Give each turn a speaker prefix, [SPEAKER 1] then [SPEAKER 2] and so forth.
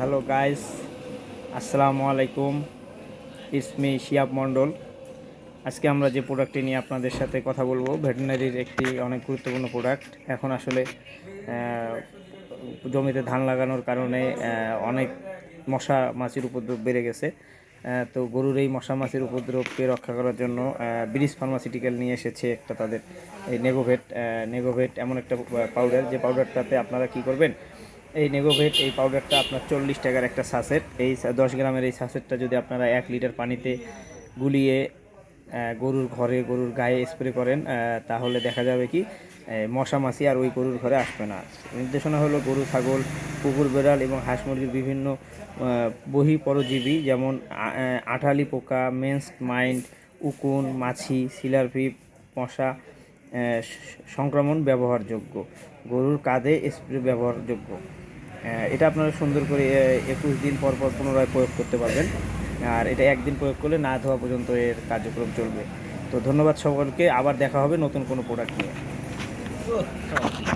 [SPEAKER 1] Hello guys, আসসালামু আলাইকুম। ইসমি শিয়াব মণ্ডল। আজকে আমরা যে প্রোডাক্টটি নিয়ে আপনাদের সাথে কথা বলবো, ভেটেরিনারির একটি অনেক গুরুত্বপূর্ণ প্রোডাক্ট। এখন আসলে জমিতে ধান লাগানোর কারণে অনেক মশা মাছির উপদ্রব বেড়ে গেছে। তো গরুর এই মশা মাছির উপদ্রবকে রক্ষা করার জন্য ব্রিজ ফার্মাসিউটিক্যাল নিয়ে এসেছে একটা তাদের এই নেগোভেট। নেগোভেট এমন একটা পাউডার, যে পাউডারটাতে আপনারা কি করবেন, এই নেগোভেট এই পাউডারটা আপনার 40 টাকার একটা সাসেট। এই 10 গ্রামের এই সাসেটটা যদি আপনারা 1 লিটার পানিতে গুলিয়ে গরুর ঘরে, গরুর গায়ে স্প্রে করেন, তাহলে দেখা যাবে কি মশা মাছি আর ওই গরুর ঘরে আসবে না। নির্দেশনা হলো গরু, ছাগল, কুকুর, বেড়াল এবং হাঁস মুরগির বিভিন্ন বহি পরজীবী, যেমন আঠালি পোকা, মেন্স মাইন্ড, উকুন, মাছি, সিলারপিপ মশা সংক্রমণ ব্যবহারযোগ্য, গরুর কাঁধে স্প্রে ব্যবহারযোগ্য। এটা আপনারা সুন্দর করে 21 দিন পর পর পুনরায় প্রয়োগ করতে পারবেন। আর এটা একদিন প্রয়োগ করলে না ধোয়া পর্যন্ত এর কার্যক্রম চলবে। তো ধন্যবাদ সকলকে, আবার দেখা হবে নতুন কোনো প্রোডাক্ট নিয়ে।